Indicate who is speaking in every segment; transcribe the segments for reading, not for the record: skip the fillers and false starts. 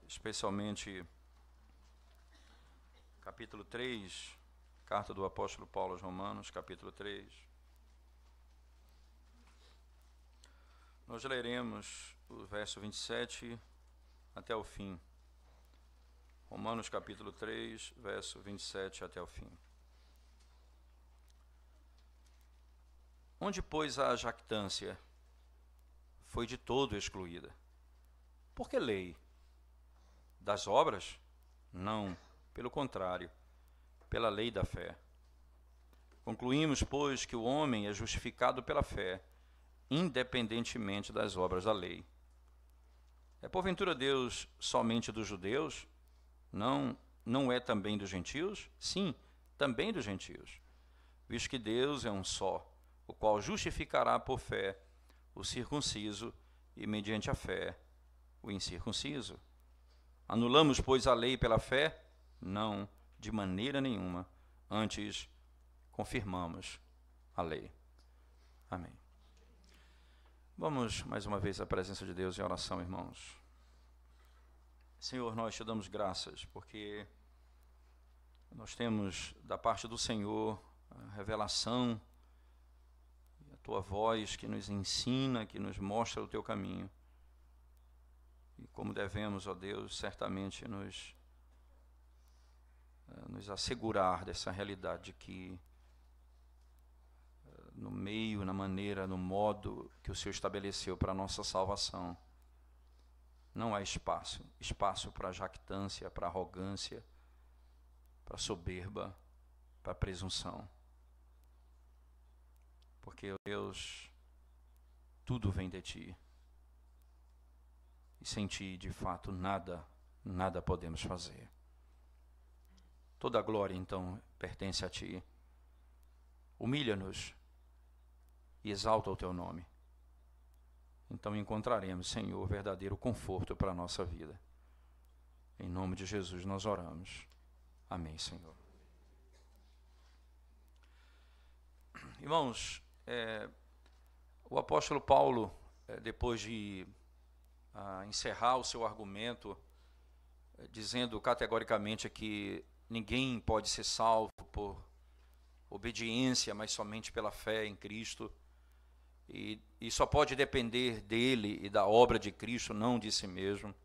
Speaker 1: especialmente capítulo 3, carta do apóstolo Paulo aos Romanos, capítulo 3. Nós leremos o verso 27 até o fim. Romanos capítulo 3, verso 27 até o fim. Onde, pois, a jactância foi de todo excluída. Por que lei? Das obras? Não, pelo contrário, pela lei da fé. Concluímos, pois, que o homem é justificado pela fé, independentemente das obras da lei. É porventura Deus somente dos judeus? Não é também dos gentios? Sim, também dos gentios. Visto que Deus é um só, o qual justificará por fé o circunciso e, mediante a fé, o incircunciso. Anulamos, pois, a lei pela fé? Não, de maneira nenhuma. Antes, confirmamos a lei. Amém. Vamos mais uma vez à presença de Deus em oração, irmãos. Senhor, nós te damos graças, porque nós temos da parte do Senhor a revelação, a tua voz que nos ensina, que nos mostra o teu caminho. E como devemos, ó Deus, certamente nos assegurar dessa realidade de que no meio, na maneira, no modo que o Senhor estabeleceu para a nossa salvação, não há espaço para jactância, para arrogância, para soberba, para presunção. Porque, Deus, tudo vem de Ti. E sem Ti, de fato, nada podemos fazer. Toda a glória, então, pertence a Ti. Humilha-nos e exalta o Teu nome. Então encontraremos, Senhor, verdadeiro conforto para a nossa vida. Em nome de Jesus nós oramos. Amém, Senhor. Irmãos, o apóstolo Paulo, depois de encerrar o seu argumento, dizendo categoricamente que ninguém pode ser salvo por obediência, mas somente pela fé em Cristo, e só pode depender dele e da obra de Cristo, não de si mesmo.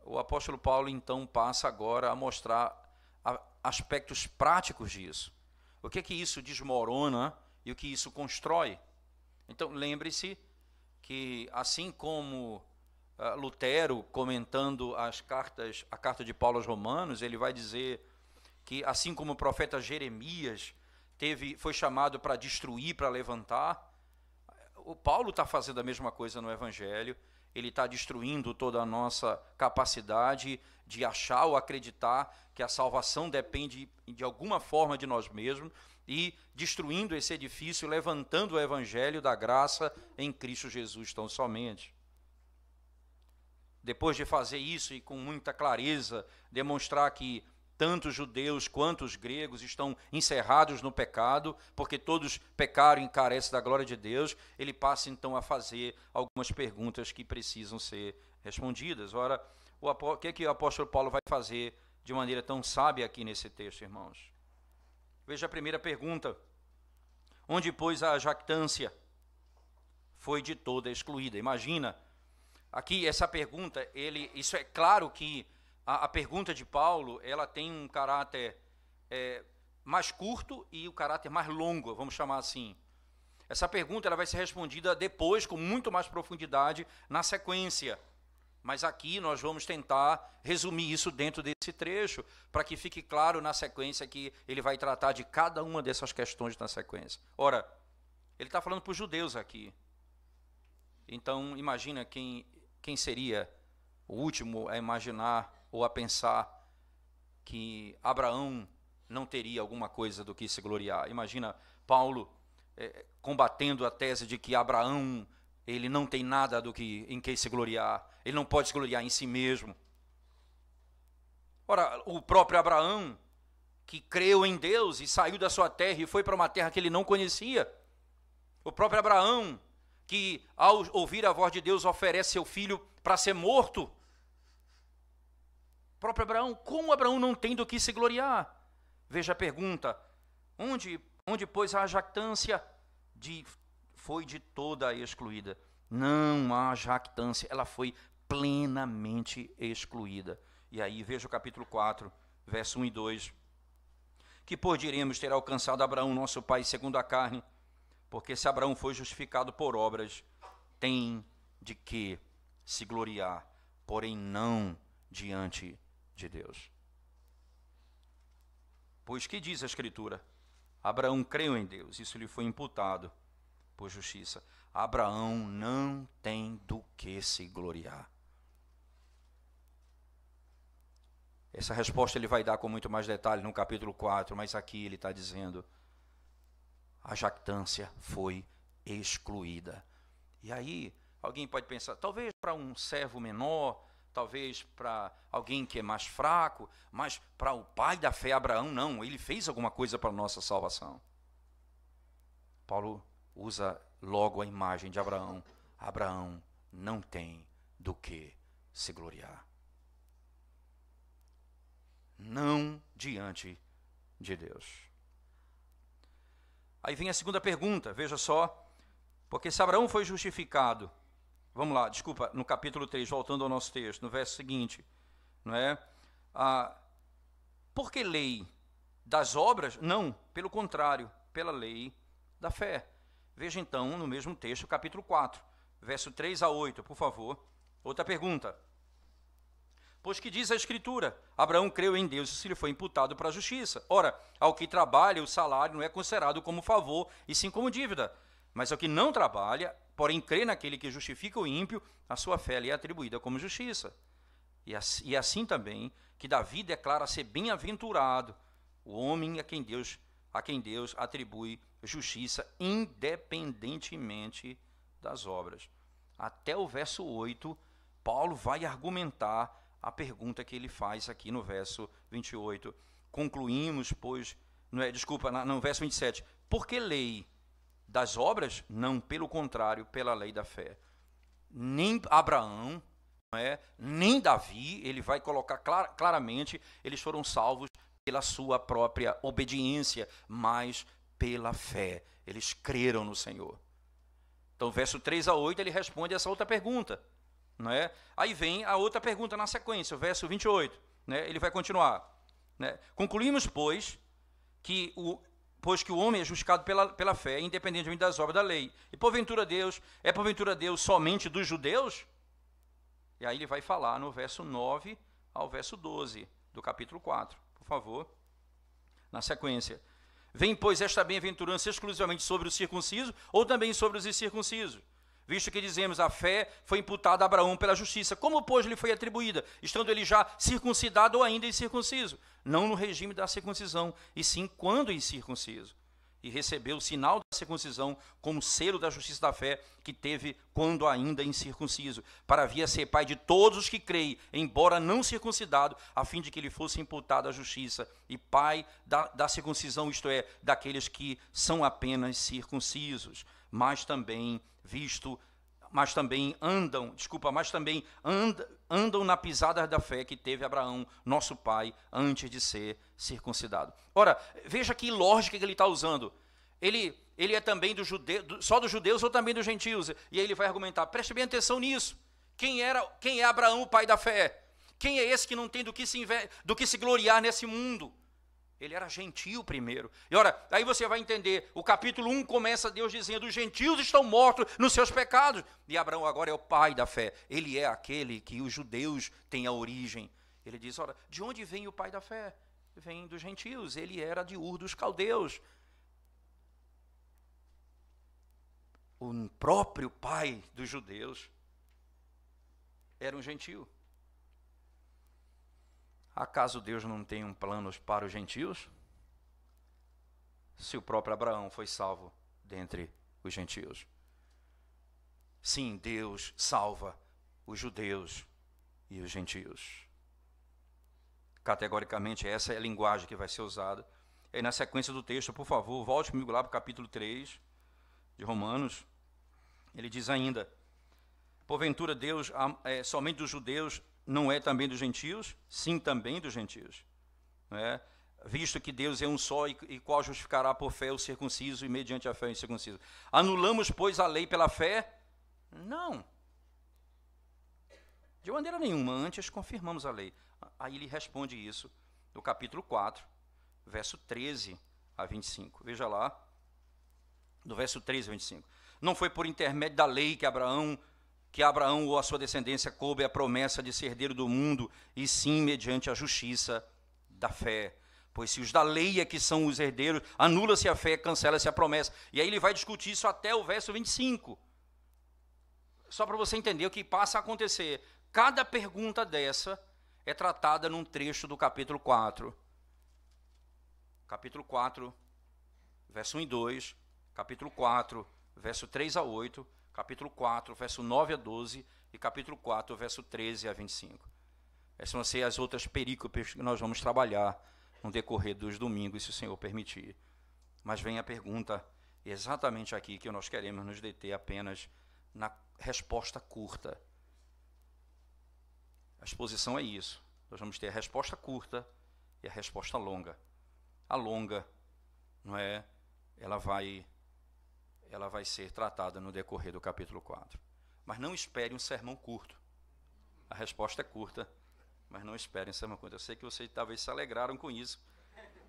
Speaker 1: O apóstolo Paulo, então, passa agora a mostrar aspectos práticos disso. O que isso desmorona e o que isso constrói. Então, lembre-se que, assim como Lutero, comentando a carta de Paulo aos Romanos, ele vai dizer que, assim como o profeta Jeremias foi chamado para destruir, para levantar, o Paulo está fazendo a mesma coisa no Evangelho. Ele está destruindo toda a nossa capacidade de achar ou acreditar que a salvação depende de alguma forma de nós mesmos e destruindo esse edifício, levantando o Evangelho da graça em Cristo Jesus tão somente. Depois de fazer isso e com muita clareza demonstrar que tanto os judeus quanto os gregos estão encerrados no pecado, porque todos pecaram e carecem da glória de Deus, ele passa então a fazer algumas perguntas que precisam ser respondidas. Ora, o que o apóstolo Paulo vai fazer de maneira tão sábia aqui nesse texto, irmãos? Veja a primeira pergunta. Onde, pois, a jactância foi de toda excluída? Imagina, aqui essa pergunta, isso é claro que a pergunta de Paulo, ela tem um caráter mais curto e o caráter mais longo, vamos chamar assim. Essa pergunta ela vai ser respondida depois, com muito mais profundidade, na sequência. Mas aqui nós vamos tentar resumir isso dentro desse trecho, para que fique claro na sequência que ele vai tratar de cada uma dessas questões na sequência. Ora, ele está falando para os judeus aqui. Então, imagina quem seria o último a imaginar ou a pensar que Abraão não teria alguma coisa do que se gloriar. Imagina Paulo combatendo a tese de que Abraão, ele não tem nada em que se gloriar, ele não pode se gloriar em si mesmo. Ora, o próprio Abraão, que creu em Deus e saiu da sua terra e foi para uma terra que ele não conhecia. O próprio Abraão, que ao ouvir a voz de Deus oferece seu filho para ser morto. próprio Abraão, como Abraão não tem do que se gloriar? Veja a pergunta, onde pois a jactância foi de toda excluída? Não há jactância, ela foi plenamente excluída. E aí veja o capítulo 4, verso 1 e 2. Que por diremos ter alcançado Abraão, nosso pai, segundo a carne, porque se Abraão foi justificado por obras, tem de que se gloriar, porém não diante de Deus. Pois que diz a Escritura? Abraão creu em Deus, isso lhe foi imputado por justiça. Abraão não tem do que se gloriar. Essa resposta ele vai dar com muito mais detalhe no capítulo 4, mas aqui ele está dizendo, a jactância foi excluída. E aí, alguém pode pensar, talvez para um servo menor, talvez para alguém que é mais fraco, mas para o pai da fé, Abraão, não, ele fez alguma coisa para a nossa salvação. Paulo usa logo a imagem de Abraão. Abraão não tem do que se gloriar. Não diante de Deus. Aí vem a segunda pergunta, veja só, porque se Abraão foi justificado, vamos lá, desculpa, no capítulo 3, voltando ao nosso texto, no verso seguinte, não é? Por que lei das obras? Não, pelo contrário, pela lei da fé. Veja então no mesmo texto, capítulo 4, verso 3 a 8, por favor. Outra pergunta. Pois que diz a Escritura, Abraão creu em Deus e se lhe foi imputado para a justiça. Ora, ao que trabalha, o salário não é considerado como favor, e sim como dívida. Mas ao que não trabalha, porém crê naquele que justifica o ímpio, a sua fé lhe é atribuída como justiça. E assim também que Davi declara ser bem-aventurado o homem a quem Deus atribui justiça independentemente das obras. Até o verso 8, Paulo vai argumentar a pergunta que ele faz aqui no verso 28. Concluímos, pois, no verso 27, por que lei das obras? Não, pelo contrário, pela lei da fé. Nem Abraão, nem Davi, ele vai colocar claramente, eles foram salvos pela sua própria obediência, mas pela fé. Eles creram no Senhor. Então, verso 3 a 8, ele responde essa outra pergunta. Não é? Aí vem a outra pergunta na sequência, o verso 28. Né? Ele vai continuar. Né? Concluímos, pois que o homem é justificado pela fé, independentemente das obras da lei. E porventura Deus somente dos judeus? E aí ele vai falar no verso 9 ao verso 12 do capítulo 4, por favor. Na sequência. Vem, pois, esta bem-aventurança exclusivamente sobre o circunciso ou também sobre os incircuncisos? Visto que dizemos, a fé foi imputada a Abraão pela justiça. Como, pois, lhe foi atribuída, estando ele já circuncidado ou ainda incircunciso? Não no regime da circuncisão, e sim quando incircunciso. E recebeu o sinal da circuncisão como selo da justiça da fé que teve quando ainda incircunciso, para vir a ser pai de todos os que creem, embora não circuncidado, a fim de que lhe fosse imputada a justiça, e pai da circuncisão, isto é, daqueles que são apenas circuncisos, mas também andam na pisada da fé que teve Abraão, nosso pai, antes de ser circuncidado. Ora, veja que lógica que ele está usando. Ele é também só dos judeus ou também dos gentios? E aí ele vai argumentar, preste bem atenção nisso. Quem é Abraão, o pai da fé? Quem é esse que não tem do que se gloriar nesse mundo? Ele era gentio primeiro. E ora, aí você vai entender, o capítulo 1 começa Deus dizendo, os gentios estão mortos nos seus pecados. E Abraão agora é o pai da fé. Ele é aquele que os judeus têm a origem. Ele diz, ora, de onde vem o pai da fé? Vem dos gentios. Ele era de Ur dos caldeus. O próprio pai dos judeus era um gentio. Acaso Deus não tem planos para os gentios? Se o próprio Abraão foi salvo dentre os gentios. Sim, Deus salva os judeus e os gentios. Categoricamente, essa é a linguagem que vai ser usada. E na sequência do texto, por favor, volte comigo lá para o capítulo 3 de Romanos. Ele diz ainda, porventura Deus somente dos judeus não é também dos gentios? Sim, também dos gentios. Não é? Visto que Deus é um só e qual justificará por fé o circunciso e mediante a fé o incircunciso. Anulamos, pois, a lei pela fé? Não. De maneira nenhuma, antes confirmamos a lei. Aí ele responde isso no capítulo 4, verso 13 a 25. Veja lá, do verso 13 a 25. Não foi por intermédio da lei que Abraão ou a sua descendência coube a promessa de ser herdeiro do mundo, e sim mediante a justiça da fé. Pois se os da lei é que são os herdeiros, anula-se a fé, cancela-se a promessa. E aí ele vai discutir isso até o verso 25. Só para você entender o que passa a acontecer. Cada pergunta dessa é tratada num trecho do capítulo 4. Capítulo 4, verso 1 e 2. Capítulo 4, verso 3 a 8. Capítulo 4, verso 9 a 12. E capítulo 4, verso 13 a 25. Essas vão ser as outras perícopes que nós vamos trabalhar no decorrer dos domingos, se o Senhor permitir. Mas vem a pergunta exatamente aqui que nós queremos nos deter apenas na resposta curta. A exposição é isso. Nós vamos ter a resposta curta e a resposta longa. A longa, não é? Ela vai ser tratada no decorrer do capítulo 4. Mas não espere um sermão curto. A resposta é curta, mas não espere um sermão curto. Eu sei que vocês talvez se alegraram com isso,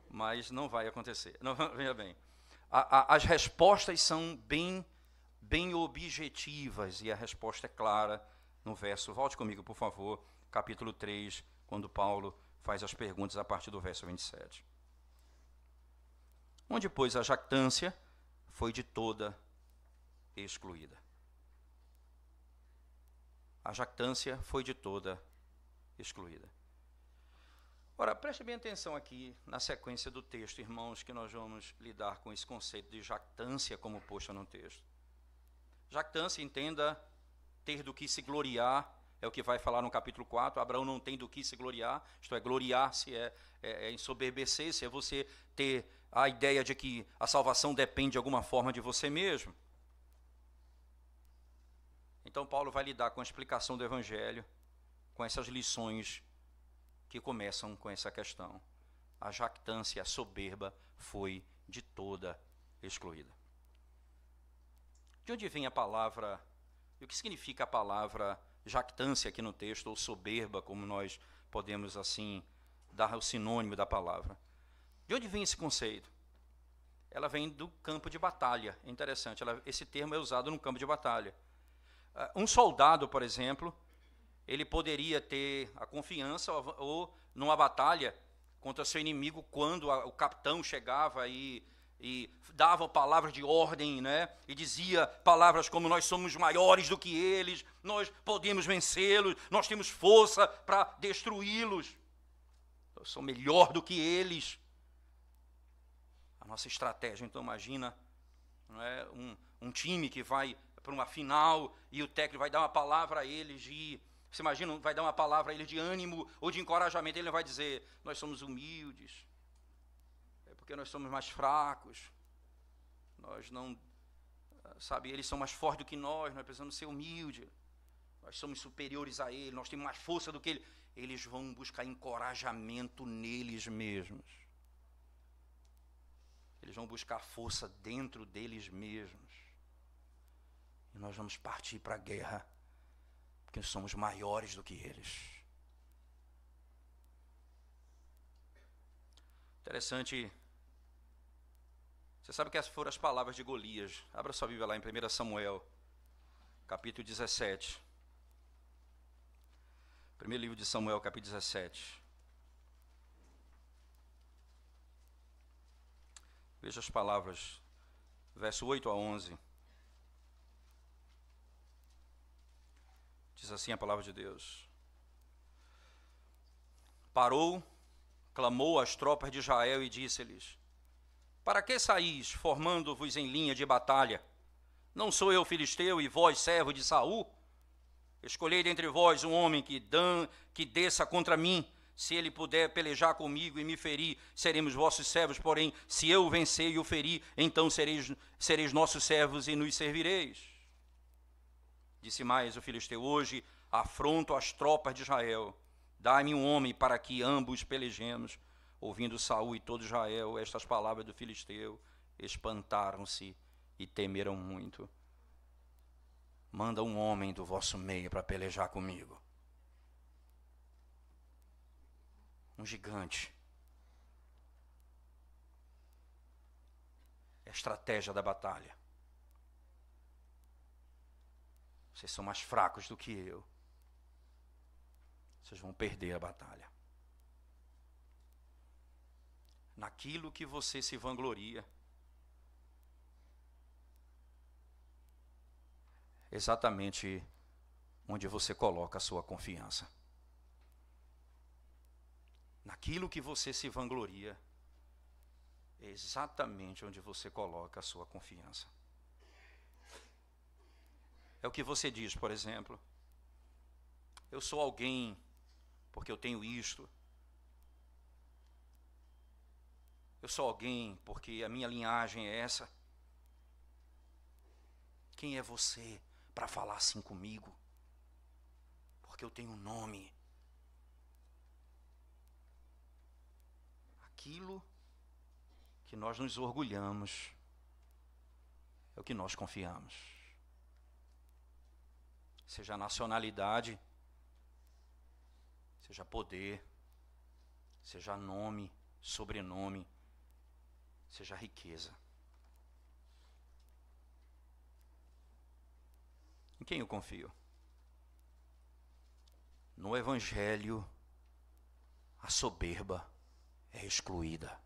Speaker 1: mas não vai acontecer. Não, veja bem. As respostas são bem objetivas e a resposta é clara no verso. Volte comigo, por favor, capítulo 3, quando Paulo faz as perguntas a partir do verso 27. Onde, pois, a jactância foi de toda excluída. A jactância foi de toda excluída. Ora, preste bem atenção aqui na sequência do texto, irmãos, que nós vamos lidar com esse conceito de jactância como posto no texto. Jactância, entenda, ter do que se gloriar, é o que vai falar no capítulo 4. Abraão não tem do que se gloriar, isto é, gloriar-se é ensoberbecer-se, é você ter a ideia de que a salvação depende de alguma forma de você mesmo. Então Paulo vai lidar com a explicação do Evangelho, com essas lições que começam com essa questão. A jactância, a soberba, foi de toda excluída. De onde vem a palavra, e o que significa a palavra jactância aqui no texto, ou soberba, como nós podemos assim dar o sinônimo da palavra? De onde vem esse conceito? Ela vem do campo de batalha. É interessante, esse termo é usado no campo de batalha. Um soldado, por exemplo, ele poderia ter a confiança ou numa batalha contra seu inimigo, quando o capitão chegava e dava palavras de ordem, né? E dizia palavras como: nós somos maiores do que eles, nós podemos vencê-los, nós temos força para destruí-los, eu sou melhor do que eles. A nossa estratégia, então, imagina, não é, um time que vai para uma final e o técnico vai dar uma palavra a eles você imagina, vai dar uma palavra a eles de ânimo ou de encorajamento. Ele vai dizer: nós somos humildes, é porque nós somos mais fracos, nós não, sabe, eles são mais fortes do que nós precisamos ser humildes, nós somos superiores a eles, nós temos mais força do que eles. Eles vão buscar encorajamento neles mesmos. Eles vão buscar força dentro deles mesmos. E nós vamos partir para a guerra, porque somos maiores do que eles. Interessante. Você sabe que essas foram as palavras de Golias. Abra sua Bíblia lá em 1 Samuel, capítulo 17. Primeiro livro de Samuel, capítulo 17. Veja as palavras, verso 8 a 11. Diz assim a palavra de Deus: Parou, clamou às tropas de Israel e disse-lhes: Para que saís, formando-vos em linha de batalha? Não sou eu filisteu e vós servo de Saul? Escolhei dentre vós um homem que desça contra mim. Se ele puder pelejar comigo e me ferir, seremos vossos servos. Porém, se eu o vencer e o ferir, então sereis nossos servos e nos servireis. Disse mais o filisteu: Hoje afronto às tropas de Israel. Dai-me um homem para que ambos pelejemos. Ouvindo Saul e todo Israel estas palavras do filisteu, espantaram-se e temeram muito. Manda um homem do vosso meio para pelejar comigo. Um gigante. É a estratégia da batalha. Vocês são mais fracos do que eu. Vocês vão perder a batalha. Naquilo que você se vangloria, exatamente onde você coloca a sua confiança. Naquilo que você se vangloria, é exatamente onde você coloca a sua confiança. É o que você diz, por exemplo, eu sou alguém porque eu tenho isto. Eu sou alguém porque a minha linhagem é essa. Quem é você para falar assim comigo? Porque eu tenho um nome. Aquilo que nós nos orgulhamos é o que nós confiamos. Seja nacionalidade, seja poder, seja nome, sobrenome, seja riqueza. Em quem eu confio? No Evangelho, a soberba é excluída.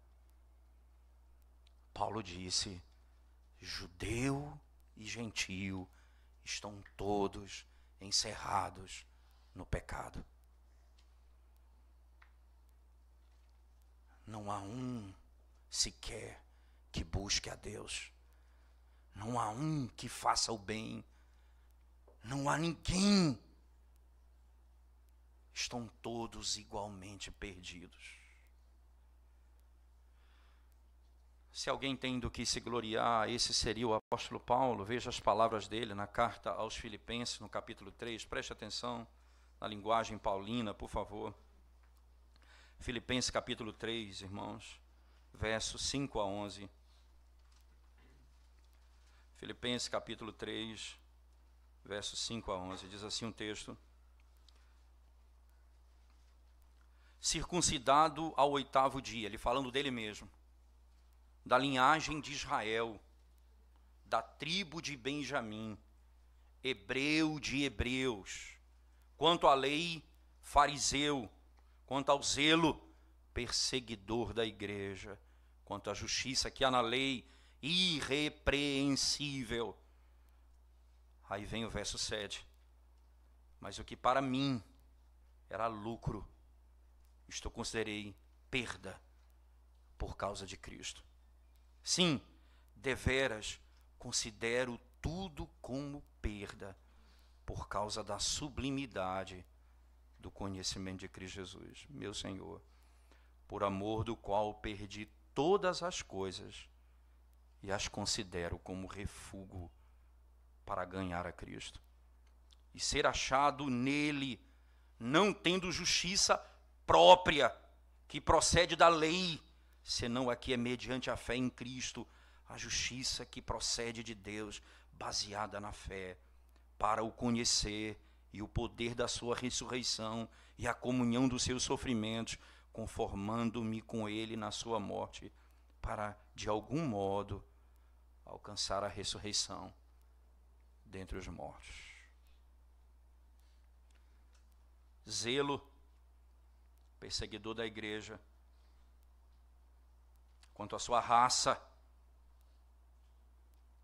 Speaker 1: Paulo disse, judeu e gentio estão todos encerrados no pecado. Não há um sequer que busque a Deus. Não há um que faça o bem. Não há ninguém. Estão todos igualmente perdidos. Se alguém tem do que se gloriar, esse seria o apóstolo Paulo. Veja as palavras dele na carta aos Filipenses, no capítulo 3. Preste atenção na linguagem paulina, por favor. Filipenses capítulo 3, irmãos, versos 5 a 11. Filipenses capítulo 3, versos 5 a 11. Diz assim um texto. Circuncidado ao 8º dia, ele falando dele mesmo, da linhagem de Israel, da tribo de Benjamim, hebreu de hebreus, quanto à lei, fariseu, quanto ao zelo, perseguidor da igreja, quanto à justiça que há na lei, irrepreensível. Aí vem o verso 7. Mas o que para mim era lucro, isto eu considerei perda por causa de Cristo. Sim, deveras considero tudo como perda por causa da sublimidade do conhecimento de Cristo Jesus, meu Senhor, por amor do qual perdi todas as coisas e as considero como refúgio para ganhar a Cristo e ser achado nele, não tendo justiça própria que procede da lei, senão a que é mediante a fé em Cristo, a justiça que procede de Deus, baseada na fé, para o conhecer e o poder da sua ressurreição e a comunhão dos seus sofrimentos, conformando-me com ele na sua morte, para, de algum modo, alcançar a ressurreição dentre os mortos. Zelo, perseguidor da igreja, quanto à sua raça,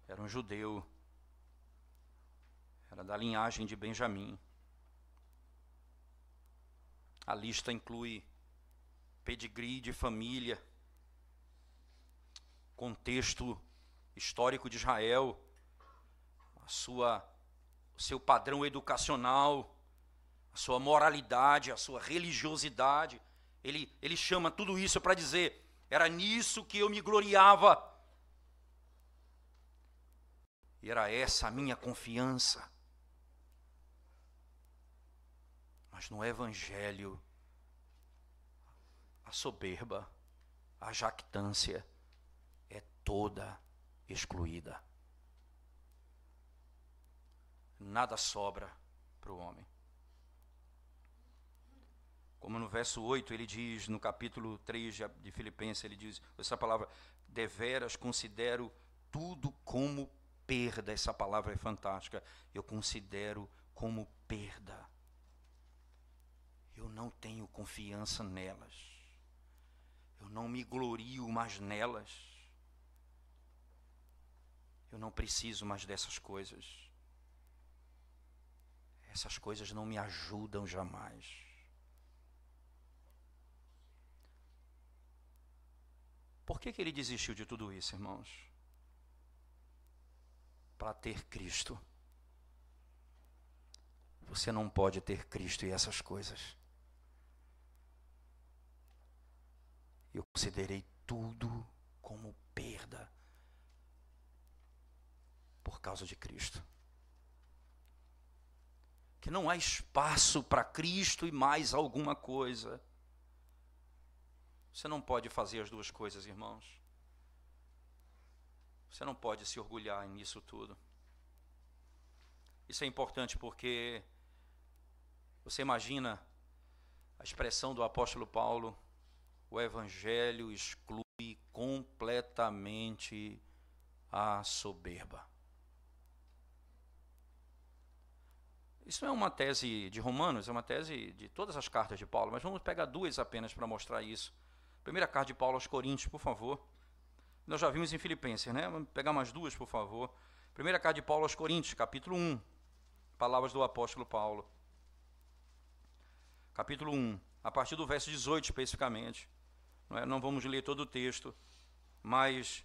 Speaker 1: era um judeu, era da linhagem de Benjamim. A lista inclui pedigree de família, contexto histórico de Israel, o seu padrão educacional, a sua moralidade, a sua religiosidade. Ele chama tudo isso para dizer, era nisso que eu me gloriava. E era essa a minha confiança. Mas no Evangelho, a soberba, a jactância é toda excluída. Nada sobra para o homem. Como no verso 8 ele diz, no capítulo 3 de Filipenses, ele diz essa palavra: deveras considero tudo como perda. Essa palavra é fantástica. Eu considero como perda. Eu não tenho confiança nelas. Eu não me glorio mais nelas. Eu não preciso mais dessas coisas. Essas coisas não me ajudam jamais. Por que ele desistiu de tudo isso, irmãos? Para ter Cristo. Você não pode ter Cristo e essas coisas. Eu considerei tudo como perda por causa de Cristo. Que não há espaço para Cristo e mais alguma coisa. Você não pode fazer as duas coisas, irmãos. Você não pode se orgulhar nisso tudo. Isso é importante porque você imagina a expressão do apóstolo Paulo: o Evangelho exclui completamente a soberba. Isso não é uma tese de Romanos, é uma tese de todas as cartas de Paulo, mas vamos pegar duas apenas para mostrar isso. Primeira carta de Paulo aos Coríntios, por favor. Nós já vimos em Filipenses, né? Vamos pegar mais duas, por favor. Primeira carta de Paulo aos Coríntios, capítulo 1. Palavras do apóstolo Paulo. Capítulo 1, a partir do verso 18 especificamente. Não vamos ler todo o texto, mas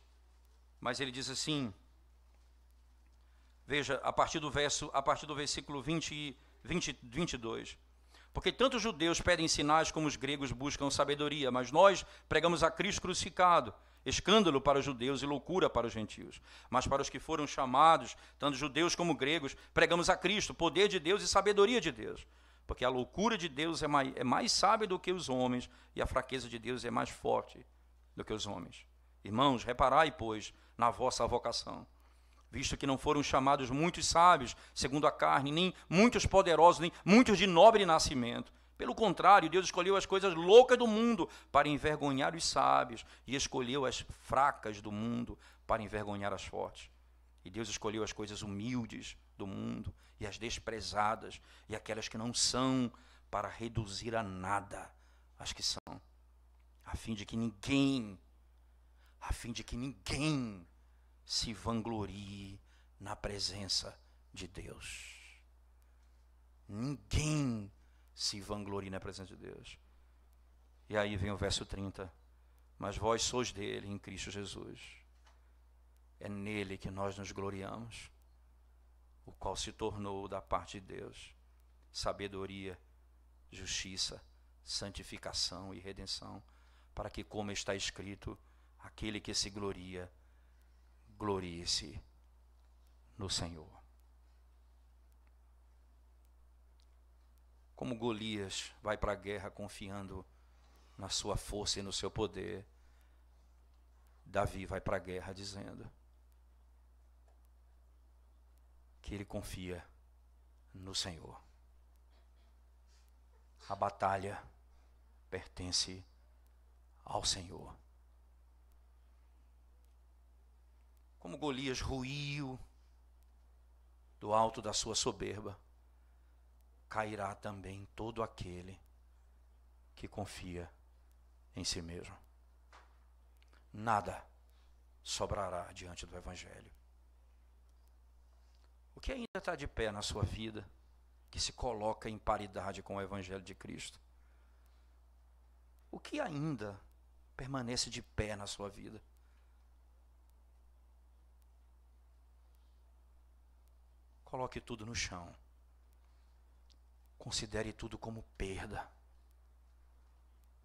Speaker 1: ele diz assim, veja, a partir do versículo 22. Porque tanto os judeus pedem sinais como os gregos buscam sabedoria, mas nós pregamos a Cristo crucificado, escândalo para os judeus e loucura para os gentios. Mas para os que foram chamados, tanto judeus como gregos, pregamos a Cristo, poder de Deus e sabedoria de Deus. Porque a loucura de Deus é mais sábia do que os homens, e a fraqueza de Deus é mais forte do que os homens. Irmãos, reparai, pois, na vossa vocação. Visto que não foram chamados muitos sábios, segundo a carne, nem muitos poderosos, nem muitos de nobre nascimento. Pelo contrário, Deus escolheu as coisas loucas do mundo para envergonhar os sábios, e escolheu as fracas do mundo para envergonhar as fortes. E Deus escolheu as coisas humildes do mundo, e as desprezadas, e aquelas que não são, para reduzir a nada as que são, a fim de que ninguém se vanglorie na presença de Deus. Ninguém se vanglorie na presença de Deus. E aí vem o verso 30. Mas vós sois dele em Cristo Jesus. É nele que nós nos gloriamos, o qual se tornou da parte de Deus sabedoria, justiça, santificação e redenção, para que, como está escrito, aquele que se gloria, glorie-se no Senhor. Como Golias vai para a guerra confiando na sua força e no seu poder, Davi vai para a guerra dizendo que ele confia no Senhor. A batalha pertence ao Senhor. Como Golias ruiu do alto da sua soberba, cairá também todo aquele que confia em si mesmo. Nada sobrará diante do Evangelho. O que ainda está de pé na sua vida, que se coloca em paridade com o Evangelho de Cristo? O que ainda permanece de pé na sua vida? Coloque tudo no chão. Considere tudo como perda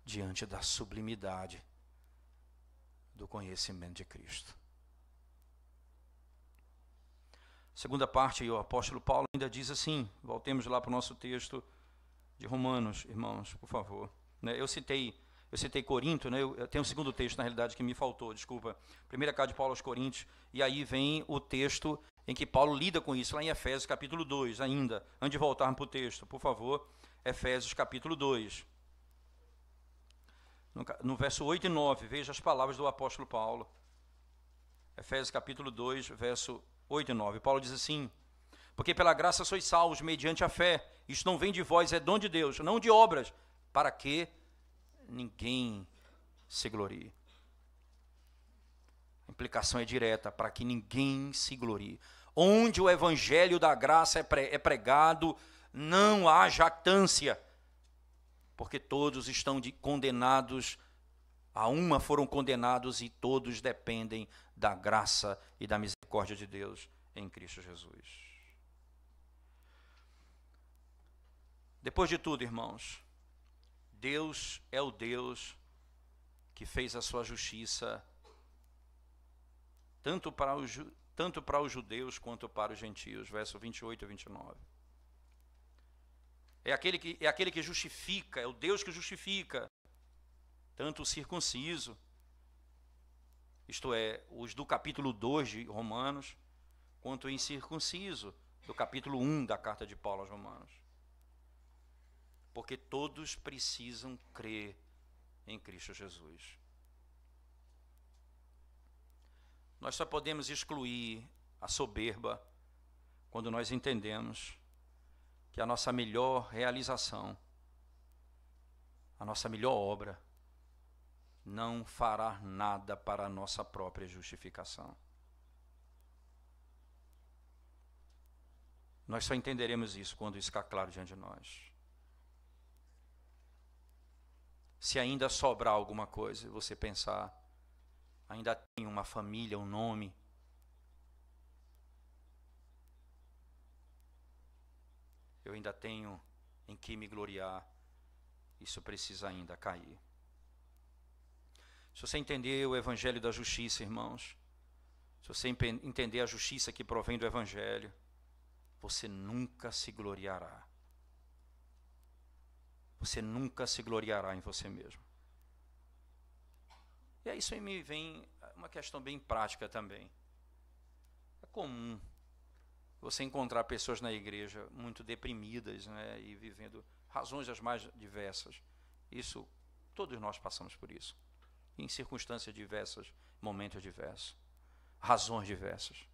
Speaker 1: diante da sublimidade do conhecimento de Cristo. Segunda parte, o apóstolo Paulo ainda diz assim, voltemos lá para o nosso texto, de Romanos, irmãos, por favor. Eu citei Corinto, né? Eu tenho um segundo texto, na realidade, que me faltou, desculpa. Primeira carta de Paulo aos Coríntios, e aí vem o texto em que Paulo lida com isso, lá em Efésios capítulo 2, ainda. Antes de voltarmos para o texto, por favor, Efésios capítulo 2. No verso 8 e 9, veja as palavras do apóstolo Paulo. Efésios capítulo 2, verso 8 e 9. Paulo diz assim: porque pela graça sois salvos mediante a fé. Isto não vem de vós, é dom de Deus, não de obras, para que ninguém se glorie. A implicação é direta, para que ninguém se glorie. Onde o evangelho da graça é pregado, não há jactância, porque todos estão condenados, a uma foram condenados e todos dependem da graça e da misericórdia de Deus em Cristo Jesus. Depois de tudo, irmãos, Deus é o Deus que fez a sua justiça tanto para os judeus quanto para os gentios, verso 28 e 29. É aquele que justifica, é o Deus que justifica tanto o circunciso, isto é, os do capítulo 2 de Romanos, quanto o incircunciso, do capítulo 1 da carta de Paulo aos Romanos. Porque todos precisam crer em Cristo Jesus. Nós só podemos excluir a soberba quando nós entendemos que a nossa melhor realização, a nossa melhor obra, não fará nada para a nossa própria justificação. Nós só entenderemos isso quando isso ficar claro diante de nós. Se ainda sobrar alguma coisa, você pensar, ainda tem uma família, um nome, eu ainda tenho em que me gloriar, isso precisa ainda cair. Se você entender o evangelho da justiça, irmãos, se você entender a justiça que provém do evangelho, você nunca se gloriará. Você nunca se gloriará em você mesmo. E aí isso aí me vem uma questão bem prática também. É comum você encontrar pessoas na igreja muito deprimidas, né, e vivendo razões as mais diversas. Isso, todos nós passamos por isso. Em circunstâncias diversas, momentos diversos, razões diversas.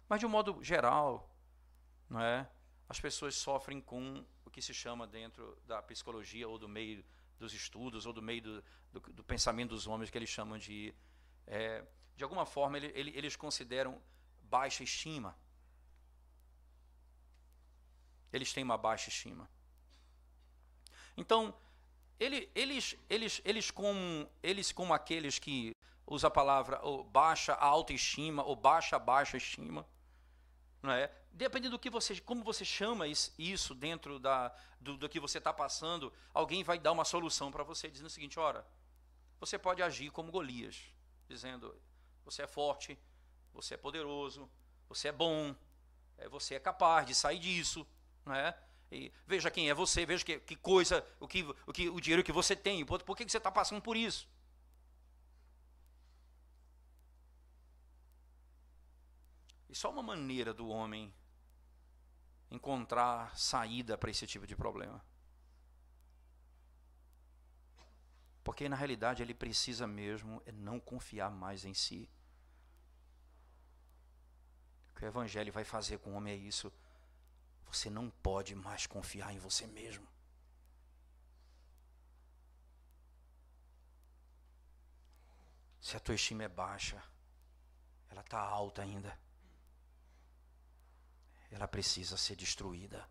Speaker 1: Mas de um modo geral, não é? As pessoas sofrem com o que se chama dentro da psicologia ou do meio dos estudos ou do meio do pensamento dos homens, que eles chamam de alguma forma, eles consideram baixa estima. Eles têm uma baixa estima. Então, eles como aqueles que usam a palavra ou baixa autoestima ou baixa estima, não é? Dependendo como você chama isso dentro do que você está passando, alguém vai dar uma solução para você, dizendo o seguinte: ora, você pode agir como Golias, dizendo, você é forte, você é poderoso, você é bom, você é capaz de sair disso, não é? E veja quem é você, veja que coisa, o dinheiro que você tem, por que você está passando por isso? E só uma maneira do homem encontrar saída para esse tipo de problema. Porque na realidade ele precisa mesmo não confiar mais em si. O que o evangelho vai fazer com o homem é isso. Você não pode mais confiar em você mesmo. Se a tua estima é baixa, ela está alta ainda. Ela precisa ser destruída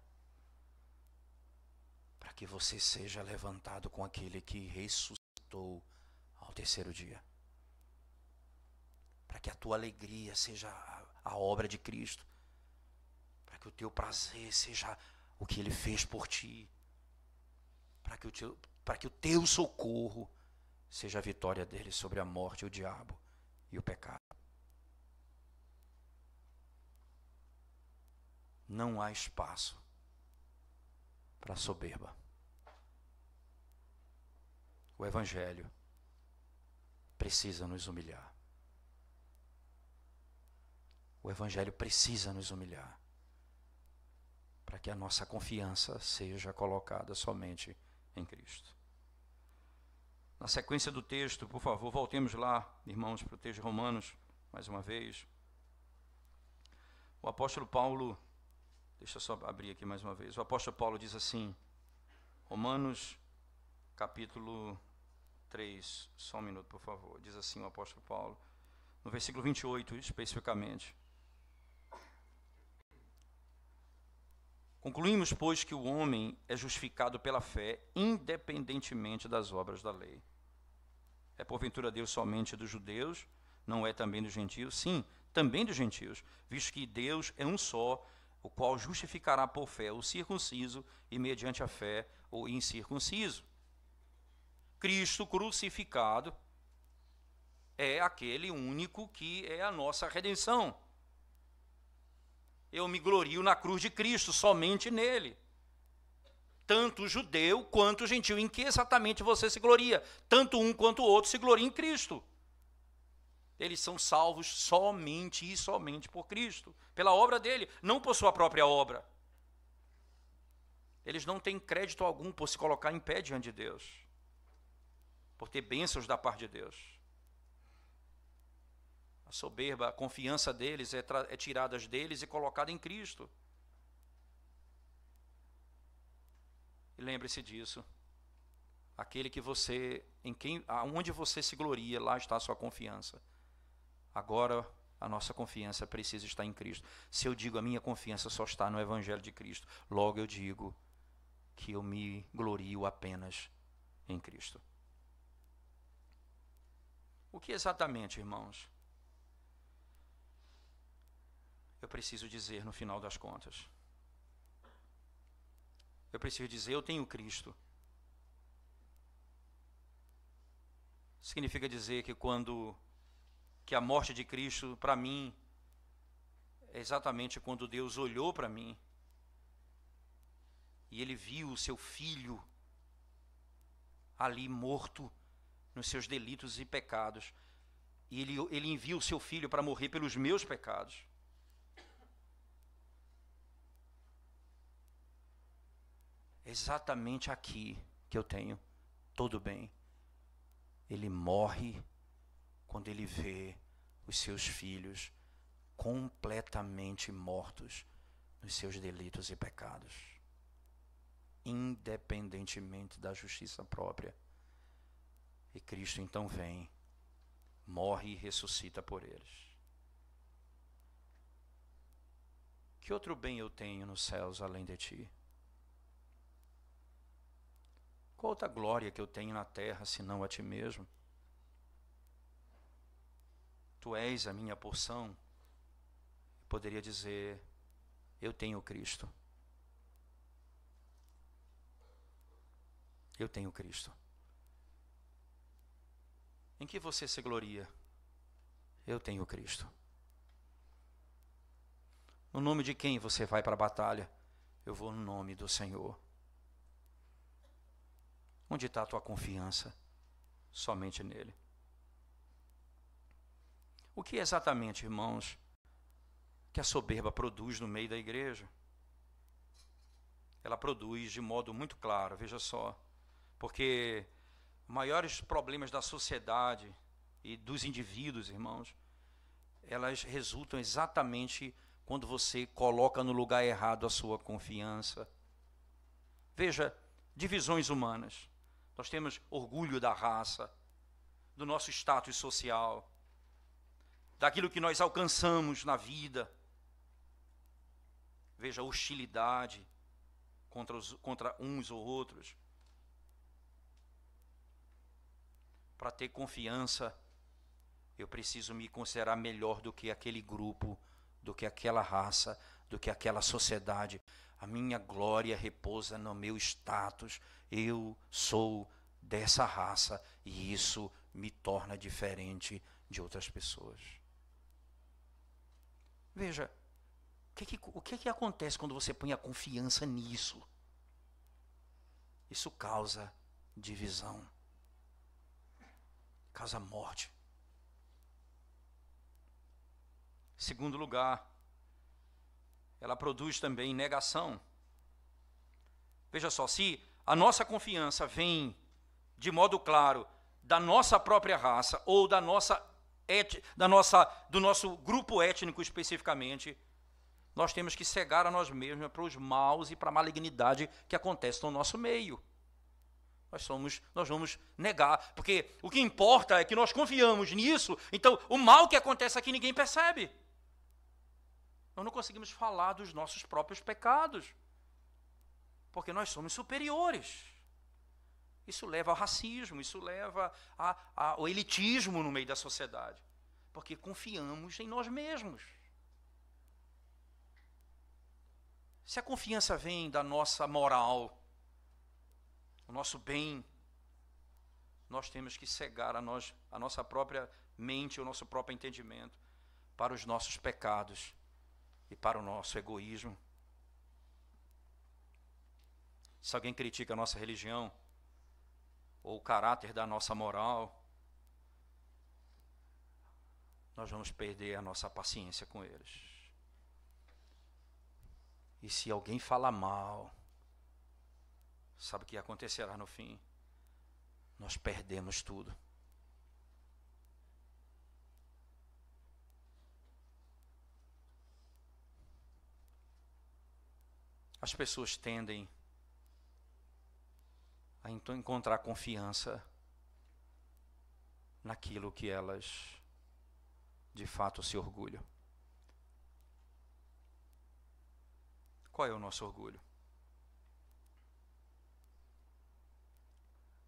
Speaker 1: para que você seja levantado com aquele que ressuscitou ao terceiro dia. Para que a tua alegria seja a obra de Cristo. Para que o teu prazer seja o que Ele fez por ti. Para que o teu socorro seja a vitória dele sobre a morte, o diabo e o pecado. Não há espaço para a soberba. O Evangelho precisa nos humilhar. O Evangelho precisa nos humilhar para que a nossa confiança seja colocada somente em Cristo. Na sequência do texto, por favor, voltemos lá, irmãos, para o texto de Romanos, mais uma vez. O apóstolo Paulo, deixa eu só abrir aqui mais uma vez. O apóstolo Paulo diz assim, Romanos capítulo 3, só um minuto, por favor. Diz assim o apóstolo Paulo, no versículo 28, especificamente. Concluímos, pois, que o homem é justificado pela fé, independentemente das obras da lei. É porventura Deus somente dos judeus? Não é também dos gentios? Sim, também dos gentios, visto que Deus é um só, o qual justificará por fé o circunciso e mediante a fé o incircunciso. Cristo crucificado é aquele único que é a nossa redenção. Eu me glorio na cruz de Cristo, somente nele. Tanto o judeu quanto o gentio. Em que exatamente você se gloria? Tanto um quanto o outro se gloria em Cristo. Eles são salvos somente e somente por Cristo, pela obra dele, não por sua própria obra. Eles não têm crédito algum por se colocar em pé diante de Deus, por ter bênçãos da parte de Deus. A soberba, a confiança deles é tirada deles e colocada em Cristo. E lembre-se disso. Aquele que você, aonde você se gloria, lá está a sua confiança. Agora, a nossa confiança precisa estar em Cristo. Se eu digo a minha confiança só está no Evangelho de Cristo, logo eu digo que eu me glorio apenas em Cristo. O que exatamente, irmãos, eu preciso dizer no final das contas? Eu preciso dizer, eu tenho Cristo. Significa dizer que a morte de Cristo, para mim, é exatamente quando Deus olhou para mim e Ele viu o seu Filho ali morto nos seus delitos e pecados. E Ele envia o seu Filho para morrer pelos meus pecados. Exatamente aqui que eu tenho todo bem. Ele morre quando ele vê os seus filhos completamente mortos nos seus delitos e pecados, independentemente da justiça própria. E Cristo então vem, morre e ressuscita por eles. Que outro bem eu tenho nos céus além de ti? Qual outra glória que eu tenho na terra, senão a ti mesmo? Tu és a minha porção. Eu poderia dizer, eu tenho Cristo. Eu tenho Cristo. Em que você se gloria? Eu tenho Cristo. No nome de quem você vai para a batalha? Eu vou no nome do Senhor. Onde está a tua confiança? Somente nele. O que exatamente, irmãos, que a soberba produz no meio da igreja? Ela produz de modo muito claro, veja só, porque maiores problemas da sociedade e dos indivíduos, irmãos, elas resultam exatamente quando você coloca no lugar errado a sua confiança. Veja, divisões humanas. Nós temos orgulho da raça, do nosso status social, daquilo que nós alcançamos na vida. Veja, hostilidade contra uns ou outros. Para ter confiança, eu preciso me considerar melhor do que aquele grupo, do que aquela raça, do que aquela sociedade. A minha glória repousa no meu status. Eu sou dessa raça e isso me torna diferente de outras pessoas. Veja, o que acontece quando você põe a confiança nisso? Isso causa divisão, causa morte. Segundo lugar, ela produz também negação. Veja só, se a nossa confiança vem de modo claro da nossa própria raça ou do nosso grupo étnico especificamente, nós temos que cegar a nós mesmos para os maus e para a malignidade que acontece no nosso meio. Nós vamos negar, porque o que importa é que nós confiamos nisso, então o mal que acontece aqui ninguém percebe. Nós não conseguimos falar dos nossos próprios pecados, porque nós somos superiores. Isso leva ao racismo, isso leva ao elitismo no meio da sociedade, porque confiamos em nós mesmos. Se a confiança vem da nossa moral, o nosso bem, nós temos que cegar a nossa própria mente, o nosso próprio entendimento para os nossos pecados e para o nosso egoísmo. Se alguém critica a nossa religião, ou o caráter da nossa moral, nós vamos perder a nossa paciência com eles. E se alguém fala mal, sabe o que acontecerá no fim? Nós perdemos tudo. As pessoas tendem a então encontrar confiança naquilo que elas de fato se orgulham. Qual é o nosso orgulho?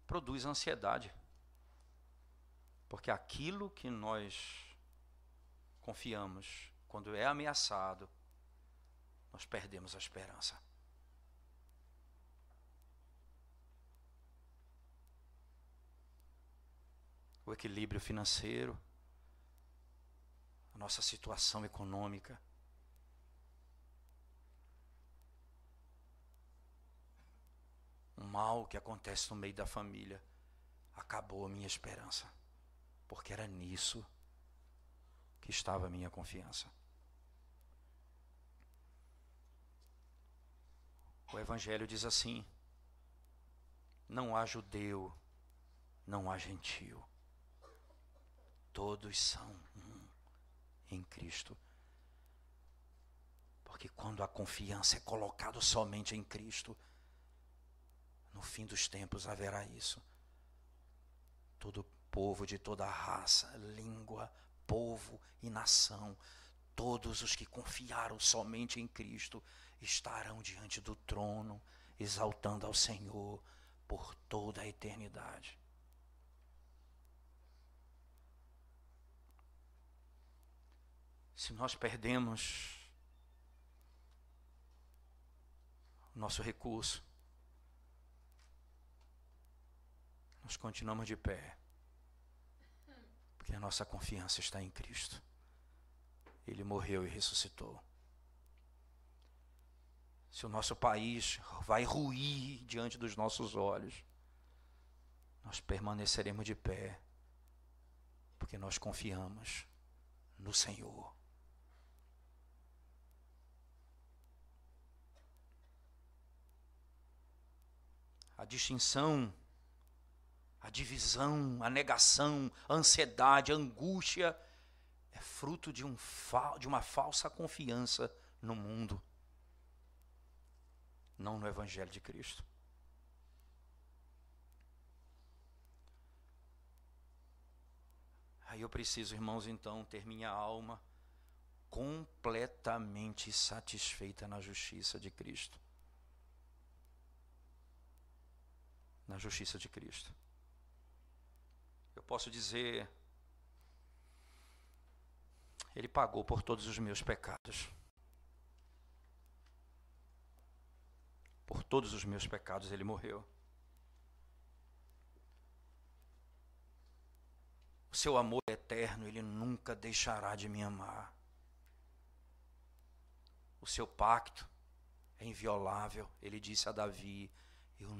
Speaker 1: Produz ansiedade. Porque aquilo que nós confiamos, quando é ameaçado, nós perdemos a esperança. O equilíbrio financeiro, a nossa situação econômica, o mal que acontece no meio da família, acabou a minha esperança, porque era nisso que estava a minha confiança. O Evangelho diz assim: não há judeu, não há gentio, todos são um em Cristo. Porque quando a confiança é colocada somente em Cristo, no fim dos tempos haverá isso. Todo povo de toda raça, língua, povo e nação, todos os que confiaram somente em Cristo estarão diante do trono, exaltando ao Senhor por toda a eternidade. Se nós perdemos o nosso recurso, nós continuamos de pé, porque a nossa confiança está em Cristo. Ele morreu e ressuscitou. Se o nosso país vai ruir diante dos nossos olhos, nós permaneceremos de pé, porque nós confiamos no Senhor. A distinção, a divisão, a negação, a ansiedade, a angústia é fruto de uma falsa confiança no mundo, não no Evangelho de Cristo. Aí eu preciso, irmãos, então, ter minha alma completamente satisfeita na justiça de Cristo. Na justiça de Cristo. Eu posso dizer, Ele pagou por todos os meus pecados. Por todos os meus pecados Ele morreu. O seu amor é eterno, Ele nunca deixará de me amar. O seu pacto é inviolável. Ele disse a Davi: Eu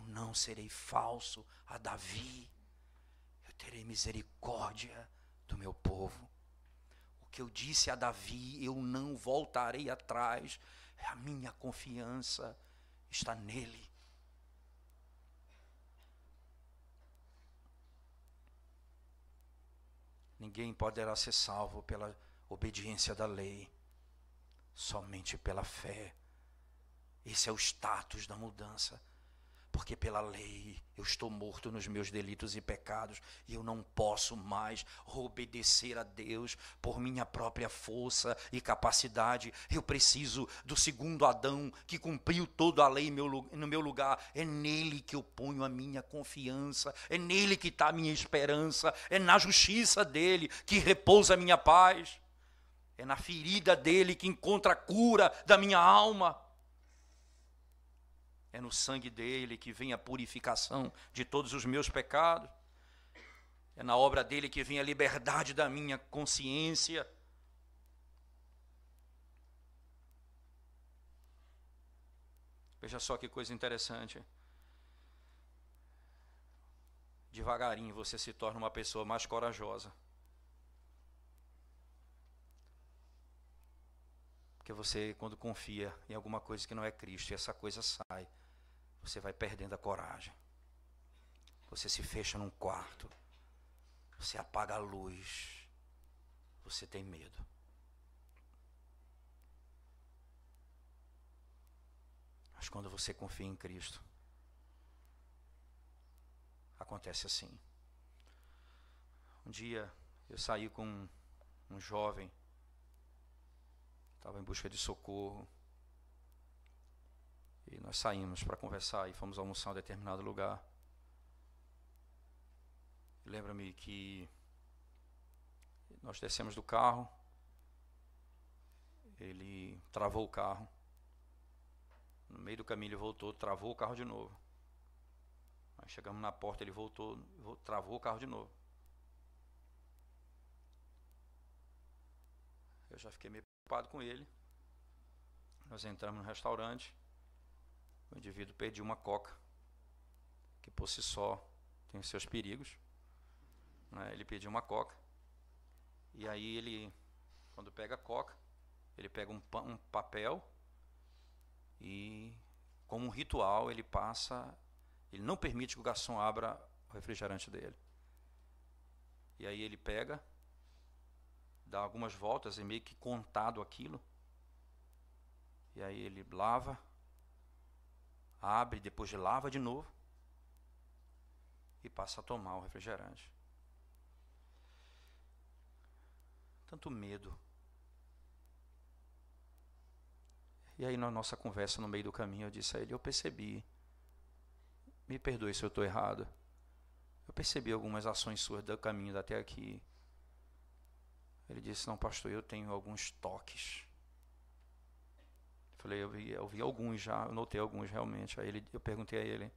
Speaker 1: não serei falso a Davi. Eu terei misericórdia do meu povo. O que eu disse a Davi, eu não voltarei atrás. A minha confiança está nele. Ninguém poderá ser salvo pela obediência da lei, somente pela fé. Esse é o status da mudança. Porque pela lei eu estou morto nos meus delitos e pecados e eu não posso mais obedecer a Deus por minha própria força e capacidade. Eu preciso do segundo Adão que cumpriu toda a lei no meu lugar. É nele que eu ponho a minha confiança, é nele que está a minha esperança, é na justiça dele que repousa a minha paz, é na ferida dele que encontra a cura da minha alma. É no sangue dele que vem a purificação de todos os meus pecados. É na obra dele que vem a liberdade da minha consciência. Veja só que coisa interessante. Devagarinho você se torna uma pessoa mais corajosa. Porque você, quando confia em alguma coisa que não é Cristo, e essa coisa sai, você vai perdendo a coragem. Você se fecha num quarto. Você apaga a luz. Você tem medo. Mas quando você confia em Cristo, acontece assim. Um dia eu saí com um jovem, estava em busca de socorro. E nós saímos para conversar e fomos almoçar em um determinado lugar. Lembra-me que nós descemos do carro, ele travou o carro. No meio do caminho ele voltou, travou o carro de novo. Aí chegamos na porta, ele voltou, travou o carro de novo. Eu já fiquei meio preocupado com ele. Nós entramos no restaurante. O indivíduo pediu uma coca, que por si só tem os seus perigos. Ele pediu uma coca. E aí ele, quando pega a coca, ele pega um papel e, como um ritual, ele não permite que o garçom abra o refrigerante dele. E aí ele pega, dá algumas voltas, e meio que contado aquilo. E aí ele lava, abre, depois lava de novo e passa a tomar o refrigerante. Tanto medo. E aí na nossa conversa no meio do caminho eu disse a ele, eu percebi, me perdoe se eu estou errado, eu percebi algumas ações suas do caminho até aqui. Ele disse, não pastor, eu tenho alguns toques. Eu falei, eu vi alguns já, eu notei alguns realmente. Aí eu perguntei a ele,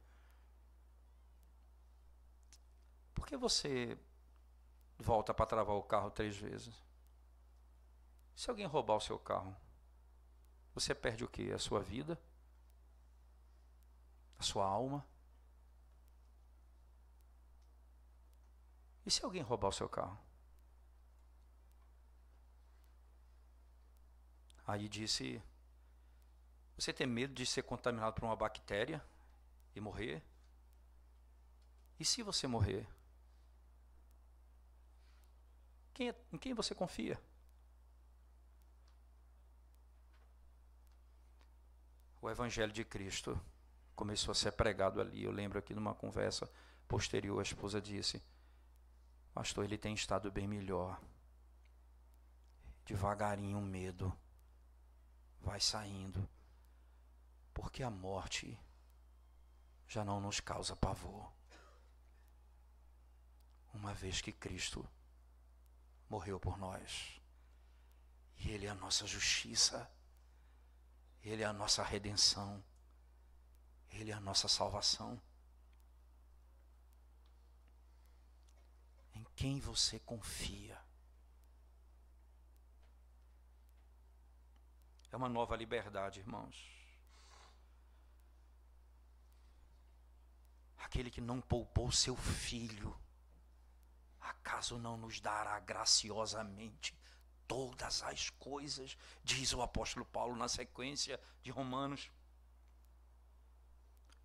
Speaker 1: por que você volta para travar o carro 3 vezes? Se alguém roubar o seu carro, você perde o quê? A sua vida? A sua alma? E se alguém roubar o seu carro? Aí disse, você tem medo de ser contaminado por uma bactéria e morrer? E se você morrer? Em quem você confia? O Evangelho de Cristo começou a ser pregado ali. Eu lembro aqui numa conversa posterior, a esposa disse, pastor, ele tem estado bem melhor. Devagarinho o medo vai saindo, porque a morte já não nos causa pavor. Uma vez que Cristo morreu por nós, e Ele é a nossa justiça, Ele é a nossa redenção, Ele é a nossa salvação. Em quem você confia? É uma nova liberdade, irmãos. aquele que não poupou seu filho, acaso não nos dará graciosamente todas as coisas, diz o apóstolo Paulo na sequência de Romanos.